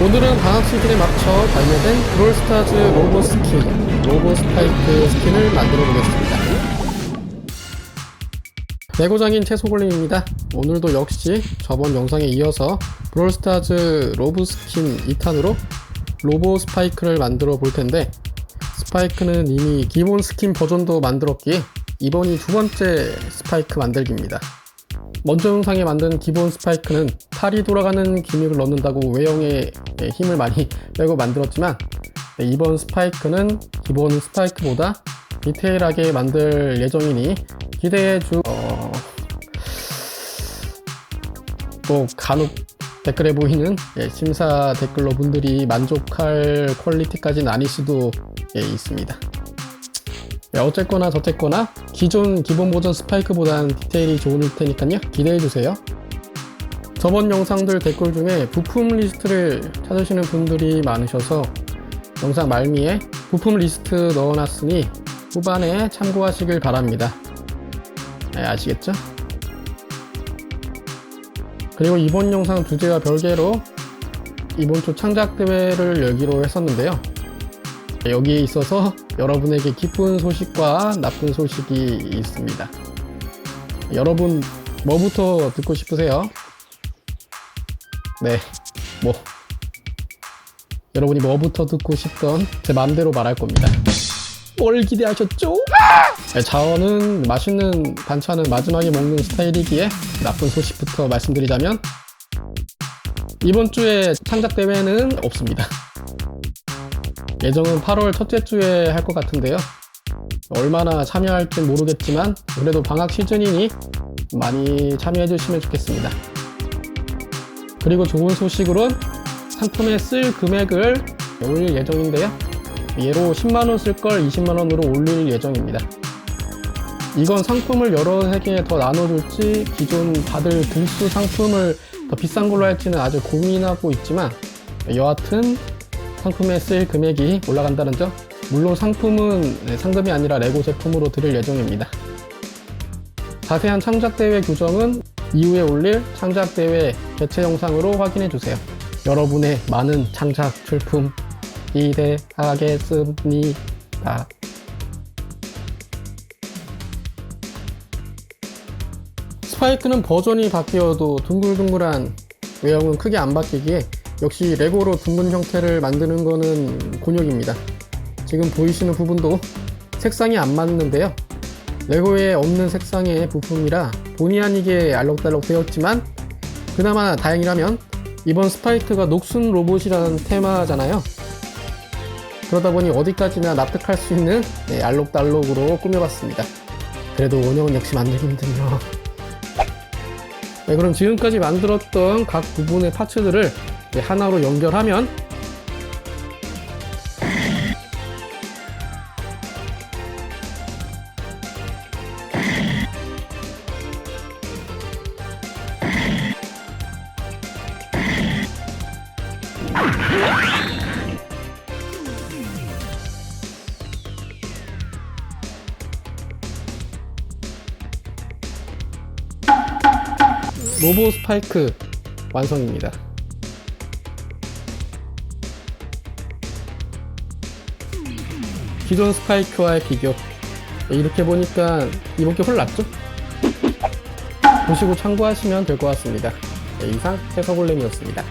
오늘은 방학 시즌에 맞춰 발매된 브롤스타즈 로보 스킨, 로보 스파이크 스킨을 만들어 보겠습니다. 레고장인 채소골림입니다. 오늘도 역시 저번 영상에 이어서 브롤스타즈 로보 스킨 2탄으로 로보 스파이크를 만들어 볼 텐데, 스파이크는 이미 기본 스킨 버전도 만들었기에 이번이 두 번째 스파이크 만들기입니다. 먼저 영상에 만든 기본 스파이크는 팔이 돌아가는 기믹을 넣는다고 외형에 힘을 많이 빼고 만들었지만, 이번 스파이크는 기본 스파이크보다 디테일하게 만들 예정이니 기대해주. 또 간혹 댓글에 보이는 심사 댓글로 분들이 만족할 퀄리티까지는 아닐 수도 있습니다. 어쨌거나 저쨌거나 기존 기본 버전 스파이크보다는 디테일이 좋을 테니까요, 기대해주세요. 저번 영상들 댓글 중에 부품 리스트를 찾으시는 분들이 많으셔서 영상 말미에 부품 리스트 넣어놨으니 후반에 참고하시길 바랍니다. 아시겠죠? 그리고 이번 영상 주제와 별개로 이번 주 창작대회를 열기로 했었는데요, 여기에 있어서 여러분에게 기쁜 소식과 나쁜 소식이 있습니다. 여러분 뭐부터 듣고 싶으세요? 여러분이 뭐부터 듣고 싶던 제 마음대로 말할 겁니다. 뭘 기대하셨죠? 저는 맛있는 반찬은 마지막에 먹는 스타일이기에 나쁜 소식부터 말씀드리자면, 이번 주에 창작대회는 없습니다. 예정은 8월 첫째 주에 할 것 같은데요, 얼마나 참여할지 모르겠지만 그래도 방학 시즌이니 많이 참여해 주시면 좋겠습니다. 그리고 좋은 소식으로는 상품에 쓸 금액을 올릴 예정인데요, 예로 10만원 쓸 걸 20만원으로 올릴 예정입니다. 이건 상품을 여러 개 더 나눠줄지 기존 다들 등수 상품을 더 비싼 걸로 할지는 아직 고민하고 있지만, 여하튼 상품에 쓸 금액이 올라간다는 점, 물론 상품은 상금이 아니라 레고 제품으로 드릴 예정입니다. 자세한 창작대회 규정은 이후에 올릴 창작대회 개최 영상으로 확인해주세요. 여러분의 많은 창작 출품 기대하겠습니다. 스파이크는 버전이 바뀌어도 둥글둥글한 외형은 크게 안 바뀌기에 역시 레고로 둥근 형태를 만드는 거는 곤욕입니다. 지금 보이시는 부분도 색상이 안 맞는데요, 레고에 없는 색상의 부품이라 본의 아니게 알록달록 되었지만, 그나마 다행이라면 이번 스파이크가 녹슨 로봇이라는 테마잖아요. 그러다 보니 어디까지나 납득할 수 있는 알록달록으로 꾸며봤습니다. 그래도 원형은 역시 만들기 힘들죠. 그럼 지금까지 만들었던 각 부분의 파츠들을 하나로 연결하면 로보 스파이크 완성입니다. 기존 스파이크와의 비교, 이렇게 보니까 이번 게 홀랐죠? 보시고 참고하시면 될 것 같습니다. 이상 채소골렘이었습니다.